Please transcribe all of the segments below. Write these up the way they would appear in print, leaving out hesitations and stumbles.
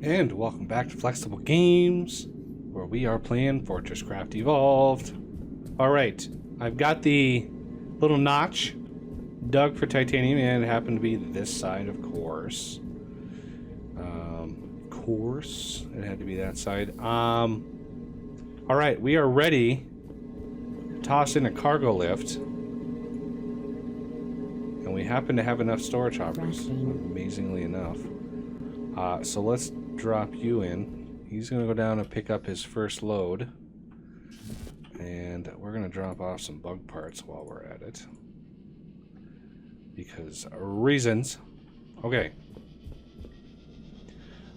And welcome back to Flexible Games, where we are playing FortressCraft Evolved. Alright, I've got the little notch dug for titanium, and it happened to be this side, of course. It had to be that side. Alright, we are ready to toss in a cargo lift. And we happen to have enough storage hoppers, amazingly enough. So let's drop you in. He's going to go down and pick up his first load. And we're going to drop off some bug parts while we're at it. Because reasons. Okay.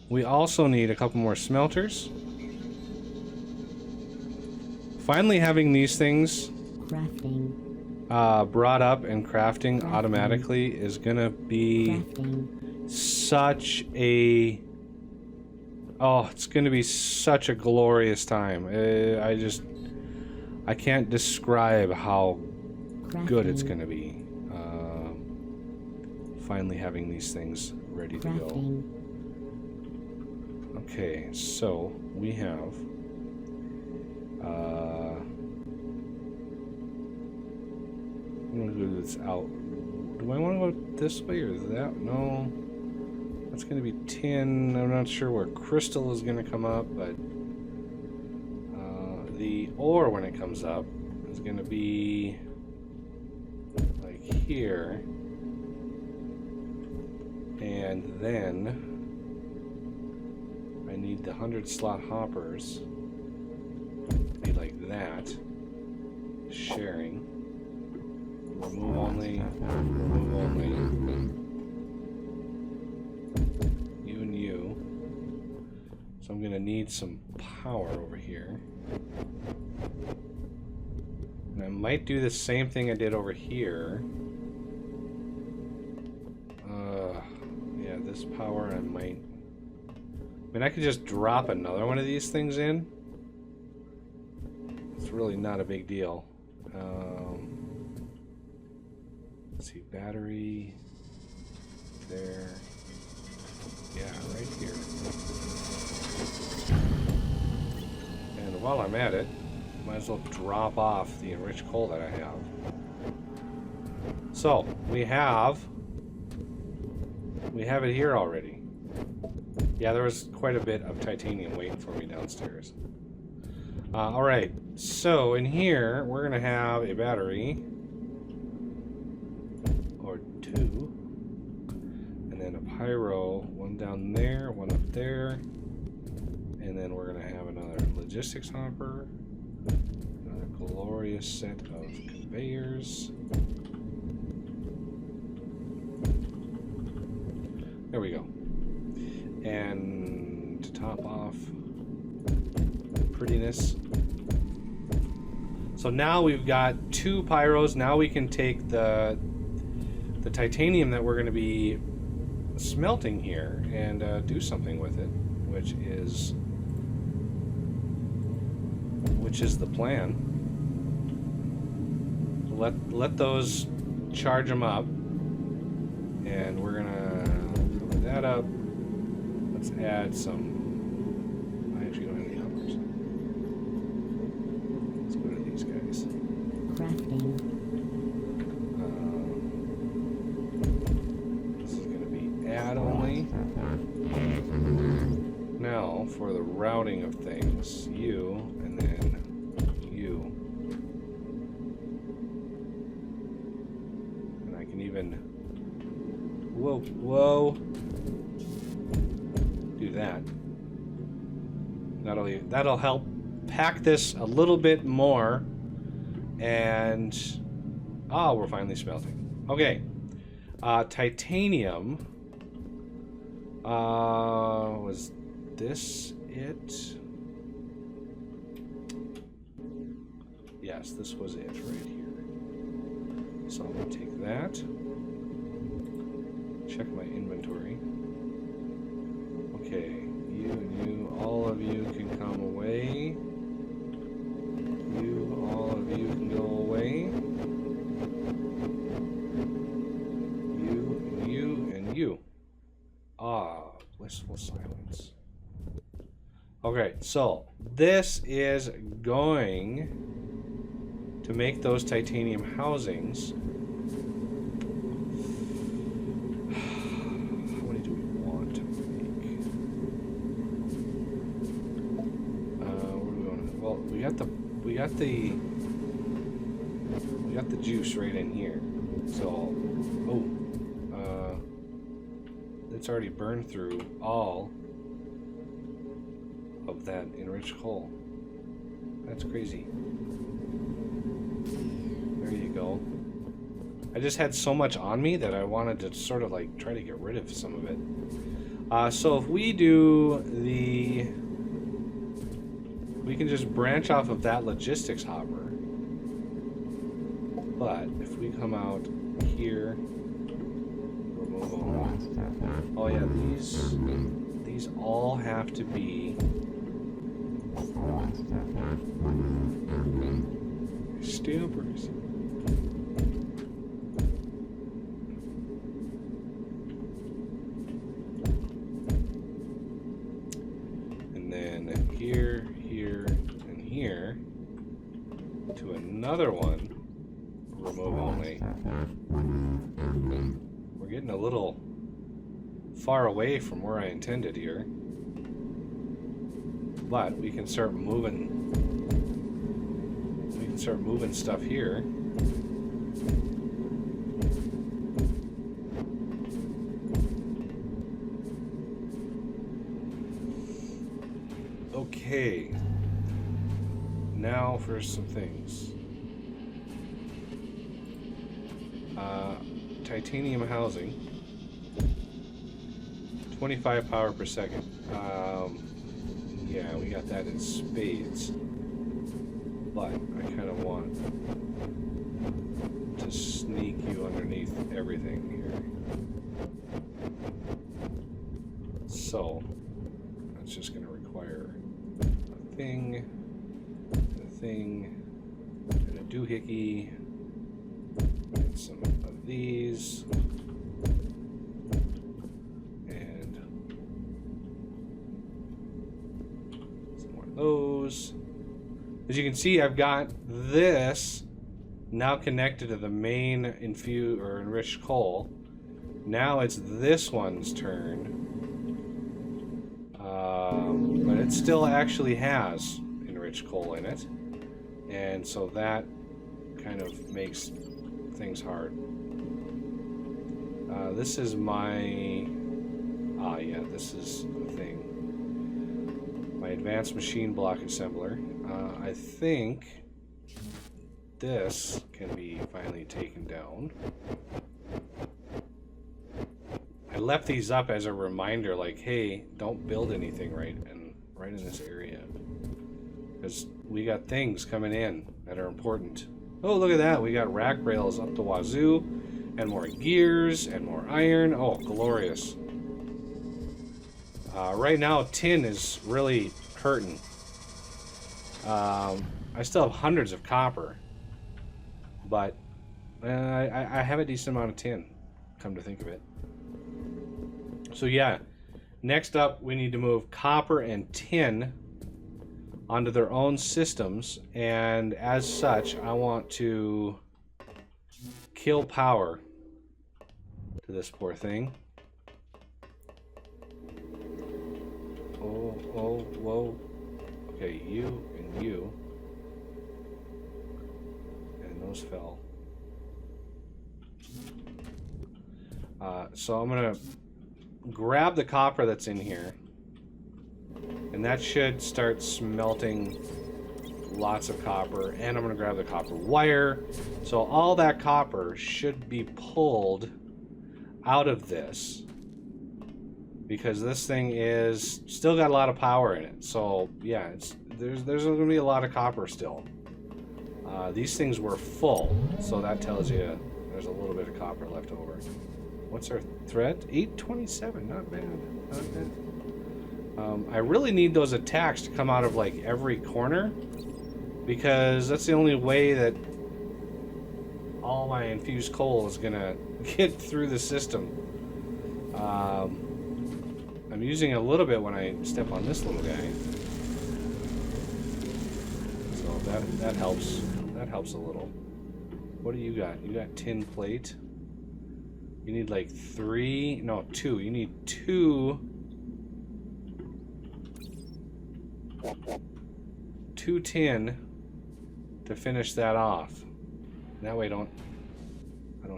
We also need a couple more smelters. Finally having these things brought up and crafting automatically is going to be such a... Oh, it's going to be such a glorious time. I can't describe how good it's going to be. Finally having these things ready to go. Okay, so we have... I'm going to go this out. Do I want to go this way or that? No. That's going to be tin. I'm not sure where crystal is going to come up, but the ore, when it comes up, is going to be like here. And then I need the 100 slot hoppers to be like that. Sharing. Remove only. Remove only. You and you. So I'm going to need some power over here. And I might do the same thing I did over here. Yeah, this power I might... I mean, I could just drop another one of these things in. It's really not a big deal. Let's see, battery there. Yeah, right here. And while I'm at it, might as well drop off the enriched coal that I have. So, we have it here already. Yeah, there was quite a bit of titanium waiting for me downstairs. Alright, so in here, we're going to have a battery. Or two. And then a pyro, one down there, one up there. And then we're going to have another logistics hopper. Another glorious set of conveyors. There we go. And to top off prettiness. So now we've got two pyros. Now we can take the titanium that we're going to be smelting here and do something with it, which is the plan. Let those charge them up, and we're gonna put that up. Let's add some. I actually don't have any hoppers. Let's go to these guys. Crafting. This is going to be add only. Now for the routing of things, you and then you. And I can even. Whoa. Do that. That'll help pack this a little bit more, and we're finally smelting. Okay, titanium. Was this it? Yes, this was it right here. So I'm gonna take that. Check my inventory. Okay, you and you, all of you can come away. You, all of you can go away. You and you and you. Ah, blissful silence. Okay, so this is going to make those titanium housings. How many do we want to make? What do we want to? Well, we got the juice right in here. So, it's already burned through all of that enriched coal. That's crazy. There you go. I just had so much on me that I wanted to sort of like try to get rid of some of it. So if we do we can just branch off of that logistics hopper. But if we come out here, remove all. Oh yeah, these all have to be stampers. And then here, here, and here to another one. Remove only. We're getting a little far away from where I intended here. But we can start moving. We can start moving stuff here. Okay. Now for some things. Titanium housing. 25 power per second. Yeah, we got that in spades. But I kind of want to sneak you underneath everything here. So, that's just going to require a thing, and a doohickey, and some of these. Those. As you can see, I've got this now connected to the main infused or enriched coal. Now it's this one's turn, but it still actually has enriched coal in it, and so that kind of makes things hard. This is my yeah, this is the thing. My advanced machine block assembler. I think this can be finally taken down. I left these up as a reminder, like, hey, don't build anything right in this area, because we got things coming in that are important. Oh, look at that! We got rack rails up the wazoo, and more gears and more iron. Oh, glorious! Right now, tin is really hurting. I still have hundreds of copper, but I have a decent amount of tin, come to think of it. So yeah, next up we need to move copper and tin onto their own systems, and as such, I want to kill power to this poor thing. Oh, whoa. Okay, you and you. And those fell. So I'm going to grab the copper that's in here. And that should start smelting lots of copper. And I'm going to grab the copper wire. So all that copper should be pulled out of this, because this thing is still got a lot of power in it. So yeah, there's going to be a lot of copper still. These things were full, so that tells you there's a little bit of copper left over. What's our threat? 827, not bad, not bad. I really need those attacks to come out of like every corner, because that's the only way that all my infused coal is gonna get through the system. I'm using a little bit when I step on this little guy. that helps. That helps a little. What do you got? You got tin plate. You need like 3, no, 2. You need 2 tin to finish that off. That way I don't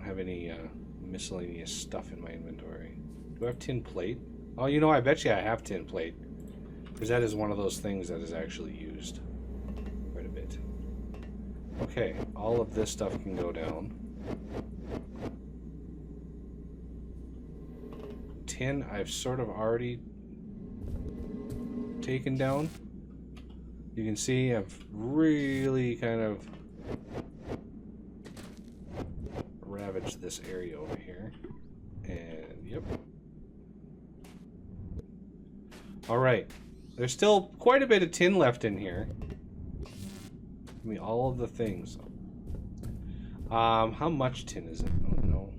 have any miscellaneous stuff in my inventory. Do I have tin plate? Oh, you know, I bet you I have tin plate. Because that is one of those things that is actually used quite a bit. Okay, all of this stuff can go down. Tin I've sort of already taken down. You can see I've really kind of ravaged this area over here. And yep. Alright. There's still quite a bit of tin left in here. I mean, all of the things. How much tin is it? I don't know.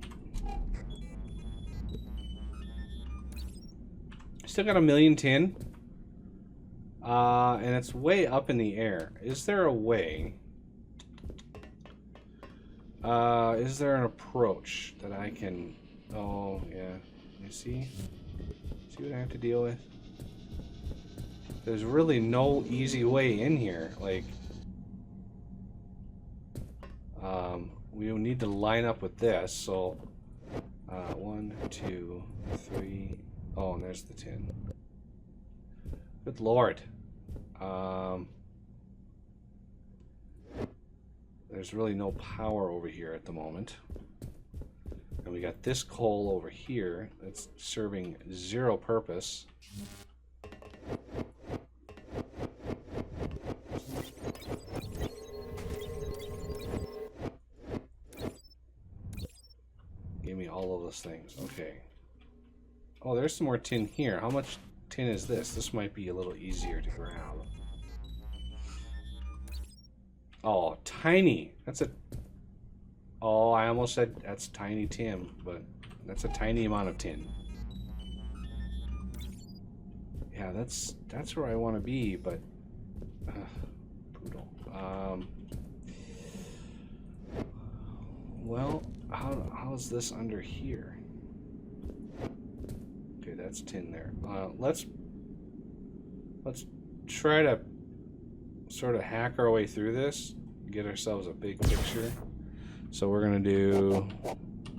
Still got 1,000,000 tin. And it's way up in the air. Is there a way? Is there an approach that I can... Oh, yeah. You see? See what I have to deal with? There's really no easy way in here. Like... we need to line up with this, so... 1, 2, 3... Oh, and there's the tin. Good lord. There's really no power over here at the moment. And we got this coal over here that's serving 0 purpose. Give me all of those things. Okay. Oh, there's some more tin here. How much tin is this? This might be a little easier to grab. Oh, tiny. That's a... Oh, I almost said that's tiny tin, but that's a tiny amount of tin. Yeah, that's where I want to be, but... poodle. Well, how's this under here? Okay, that's tin there. Let's try to sort of hack our way through this, get ourselves a big picture. So we're gonna do,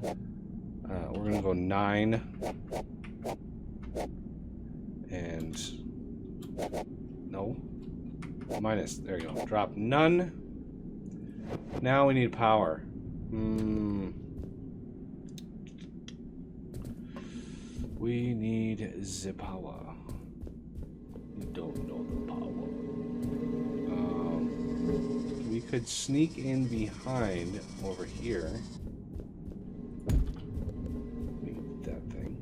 we're gonna go 9, and no, minus. There you go. Drop none. Now we need power. We need the power. We don't know the power. We could sneak in behind over here. Need that thing.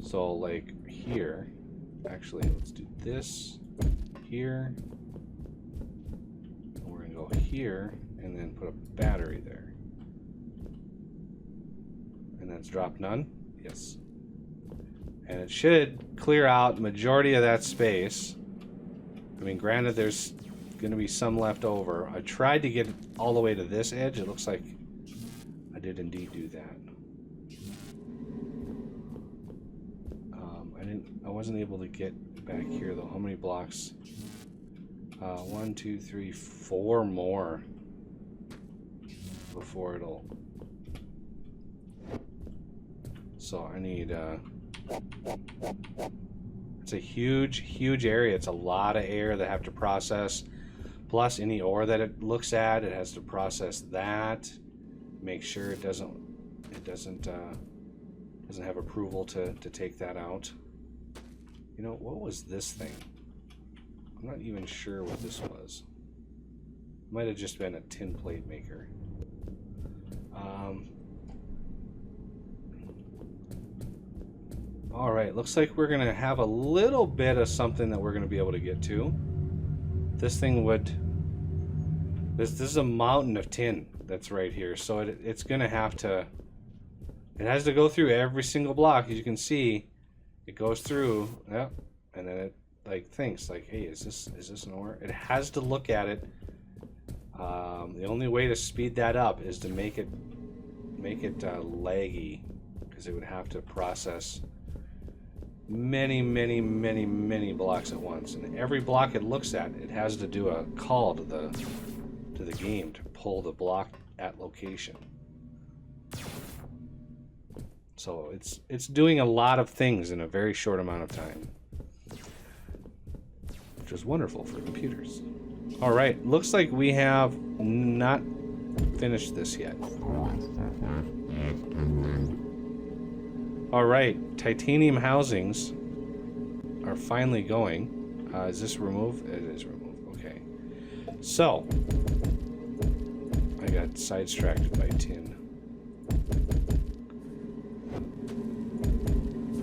So, like here. Actually, let's do this here. We're gonna go here and then put a battery there. And that's drop none. Yes. And it should clear out the majority of that space. I mean, granted, there's going to be some left over. I tried to get all the way to this edge. It looks like I did indeed do that. I wasn't able to get back here, though. How many blocks? 1, 2, 3, 4 more before it'll... So I need... It's a huge, huge area. It's a lot of air that I have to process. Plus any ore that it looks at, it has to process that. Make sure it doesn't have approval to take that out. You know, what was this thing? I'm not even sure what this was. Might have just been a tin plate maker. Alright, looks like we're going to have a little bit of something that we're going to be able to get to. This thing would... This is a mountain of tin that's right here, so it's going to have to... It has to go through every single block. As you can see, it goes through, yep, and then like thinks like, hey, is this an ore? It has to look at it. The only way to speed that up is to make it laggy, because it would have to process many blocks at once, and every block it looks at, it has to do a call to the game to pull the block at location. So it's doing a lot of things in a very short amount of time, which is wonderful for computers. All right, looks like we have not finished this yet. All right, titanium housings are finally going. Is this remove? It is remove. Okay. So, I got sidetracked by tin.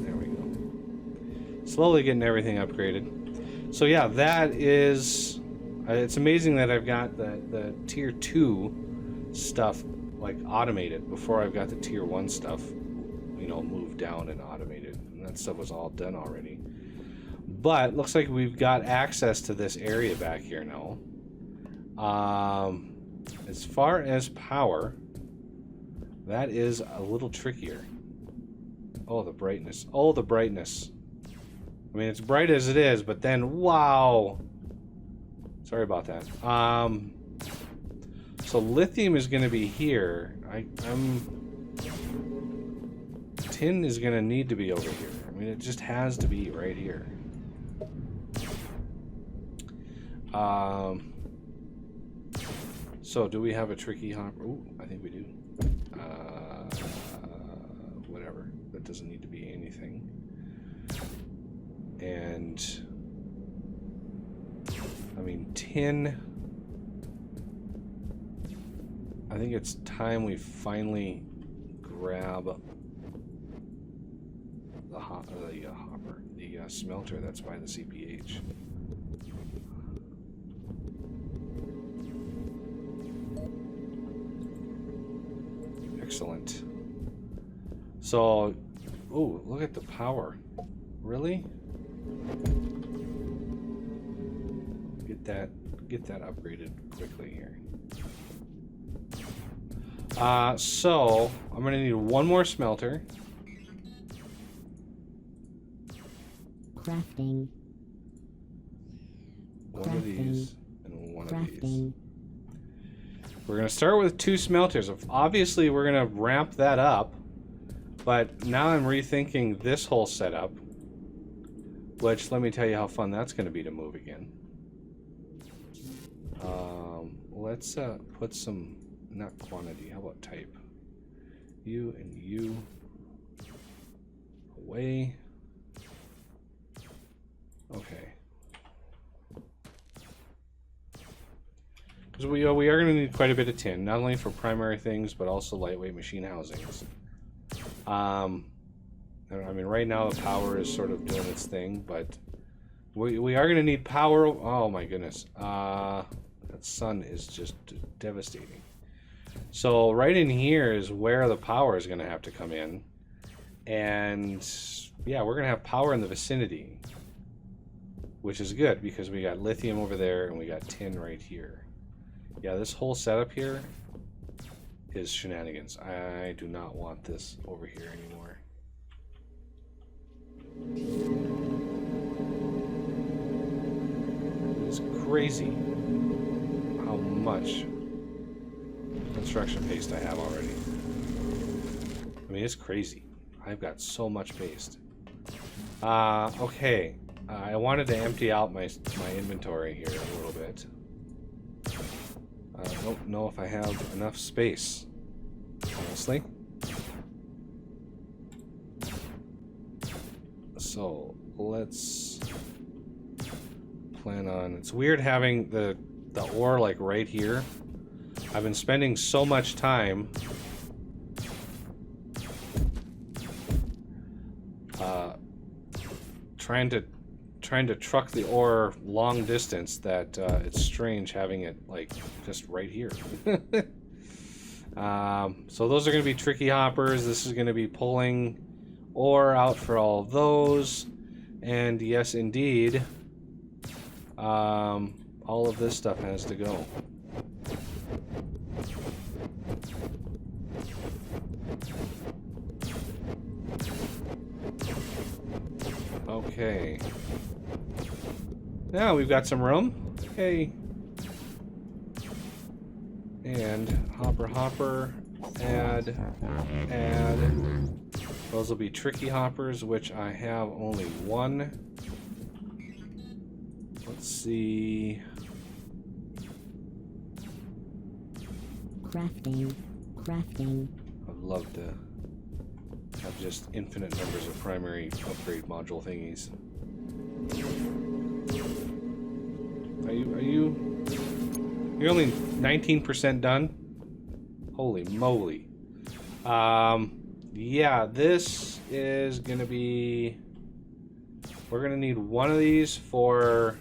There we go. Slowly getting everything upgraded. So yeah, that is... it's amazing that I've got the tier 2 stuff like automated before I've got the tier 1 stuff, you know, moved down and automated, and that stuff was all done already. But looks like we've got access to this area back here now. As far as power, that is a little trickier. Oh, the brightness. Oh, the brightness. I mean, it's bright as it is, but then, wow. Sorry about that. So lithium is going to be here. Tin is going to need to be over here. I mean, it just has to be right here. So do we have a tricky hopper? Ooh, I think we do. Whatever. That doesn't need to be anything. And I mean, tin. I think it's time we finally grab the smelter that's by the CPH. Excellent. So, oh, look at the power. Really? Get that upgraded quickly here. So I'm gonna need one more smelter. Crafting. One of these and one of these. We're gonna start with 2 smelters. Obviously, we're gonna ramp that up, but now I'm rethinking this whole setup. Which, let me tell you how fun that's gonna be to move again. Let's put some, not quantity, how about type? You and you away. Okay. Because we are going to need quite a bit of tin, not only for primary things, but also lightweight machine housings. I mean, right now the power is sort of doing its thing, but we are going to need power. Oh my goodness. That sun is just devastating. So right in here is where the power is going to have to come in. And yeah, we're going to have power in the vicinity, which is good because we got lithium over there and we got tin right here. Yeah, this whole setup here is shenanigans. I do not want this over here anymore. It's crazy how much construction paste I have already. I mean, it's crazy. I've got so much paste. Okay. I wanted to empty out my inventory here a little bit. I don't know if I have enough space, honestly. So let's plan on... It's weird having the ore like right here. I've been spending so much time trying to truck the ore long distance that it's strange having it like just right here. So those are going to be tricky hoppers. This is going to be pulling ore out for all of those. And yes, indeed, all of this stuff has to go. Okay. Now we've got some room. Okay. And hopper, add. Those will be tricky hoppers, which I have only one. Let's see. Crafting. I'd love to have just infinite numbers of primary upgrade module thingies. You're only 19% done? Holy moly. Yeah, this is gonna be... We're gonna need one of these for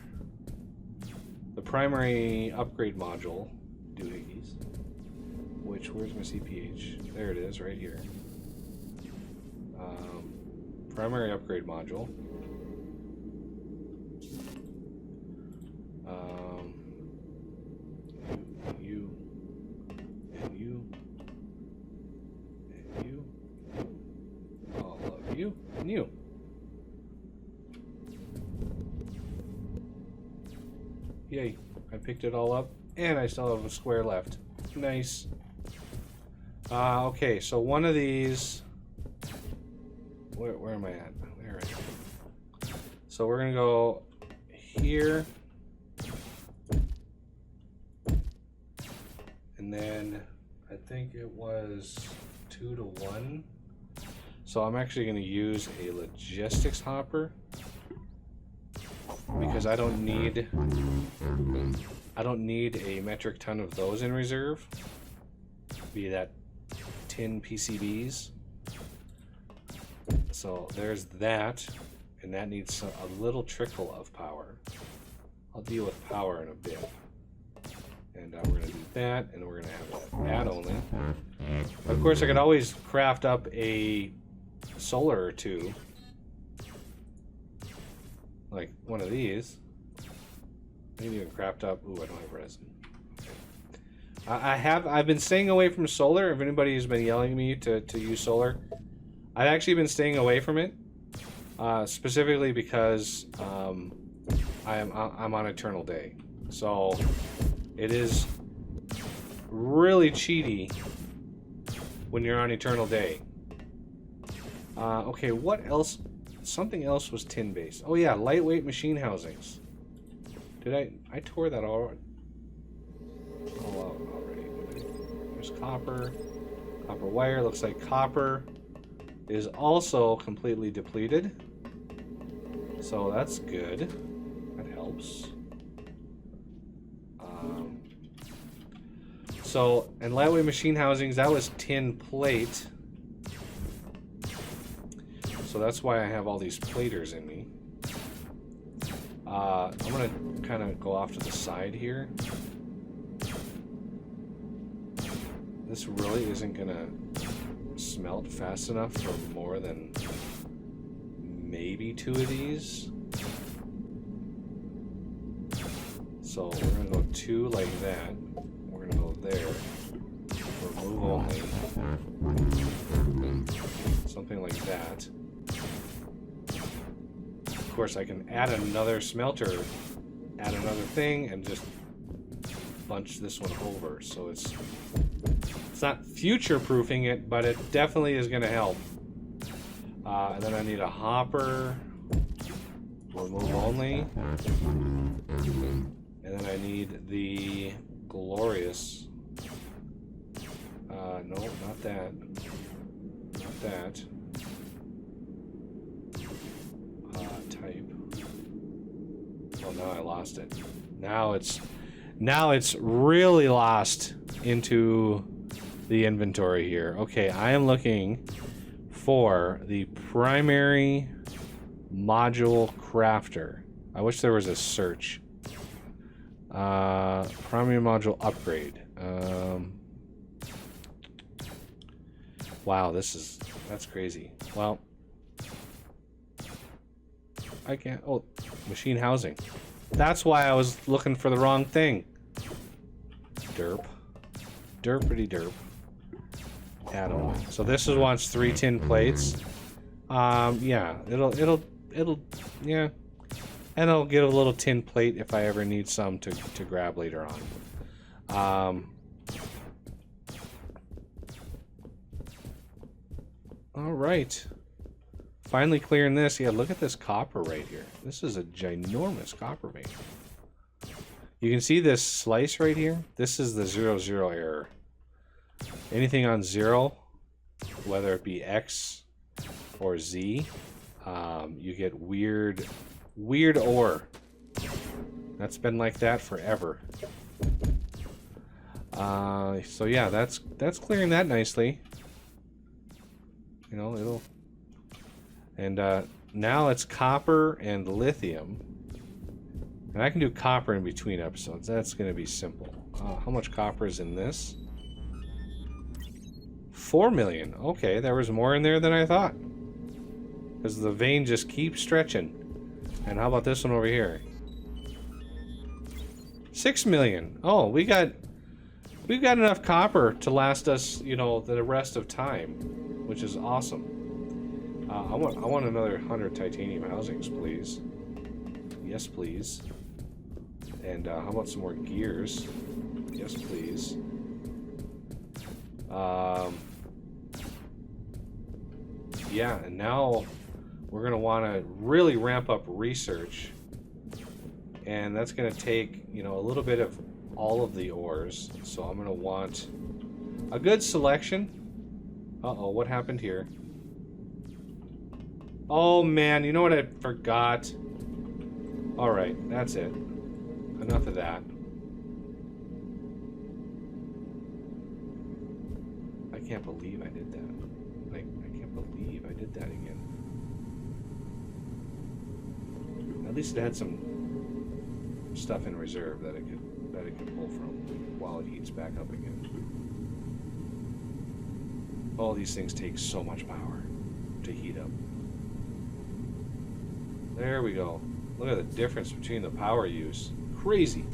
the primary upgrade module doohickeys. Which, where's my CPH? There it is, right here. Primary upgrade module. You. All of you. And you. Yay. I picked it all up. And I still have a square left. Nice. Okay, so one of these... Where am I at? There I am. So we're going to go here. And then I think it was 2 to 1. So I'm actually going to use a logistics hopper because I don't need a metric ton of those in reserve. Be that 10 PCBs. So there's that, and that needs a little trickle of power. I'll deal with power in a bit. And we're going to do that, and we're going to have that only. But of course, I could always craft up a solar or two. Like one of these. Maybe even craft up... Ooh, I don't have resin. Okay. I've been staying away from solar. If anybody has been yelling at me to use solar, I've actually been staying away from it. Specifically because I'm on Eternal Day. So... It is really cheaty when you're on Eternal Day. Okay, what else? Something else was tin-based. Oh yeah, lightweight machine housings. Did I tore that all out already? There's copper. Copper wire. Looks like copper is also completely depleted. So that's good. That helps. So, and lightweight machine housings, that was tin plate. So that's why I have all these platers in me. I'm going to kind of go off to the side here. This really isn't going to smelt fast enough for more than maybe 2 of these. So we're going to go 2 like that. We're going to go there. Remove only. Something like that. Of course, I can add another smelter, add another thing, and just bunch this one over. So it's not future-proofing it, but it definitely is going to help. And then I need a hopper. Remove only. And then I need the glorious. No, not that. Not that. Type. Oh, now I lost it. Now it's really lost into the inventory here. Okay, I am looking for the primary module crafter. I wish there was a search. Primary module upgrade. Wow, that's crazy. Well, I can't. Oh, machine housing. That's why I was looking for the wrong thing. Derp. Derpity derp. Add them. So this is wants 3 tin plates. Yeah, it'll yeah. And I'll get a little tin plate if I ever need some to grab later on. Alright. Finally clearing this. Yeah, look at this copper right here. This is a ginormous copper vein. You can see this slice right here. This is the 0, error. Anything on 0, whether it be X or Z, you get weird ore. That's been like that forever. So yeah, that's clearing that nicely. You know, it'll... And now it's copper and lithium. And I can do copper in between episodes. That's going to be simple. How much copper is in this? 4 million. Okay, there was more in there than I thought. Because the vein just keeps stretching. And how about this one over here? 6 million. Oh, we've got enough copper to last us, you know, the rest of time, which is awesome. I want another 100 titanium housings, please. Yes, please. And how about some more gears? Yes, please. Yeah, and now we're going to want to really ramp up research. And that's going to take, you know, a little bit of all of the ores. So I'm going to want a good selection. Uh-oh, what happened here? Oh, man, you know what I forgot? Alright, that's it. Enough of that. I can't believe I did that. Like, I can't believe I did that again. At least it had some stuff in reserve that it could pull from while it heats back up again. All these things take so much power to heat up. There we go. Look at the difference between the power use. Crazy.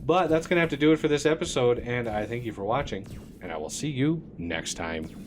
But that's going to have to do it for this episode, and I thank you for watching, and I will see you next time.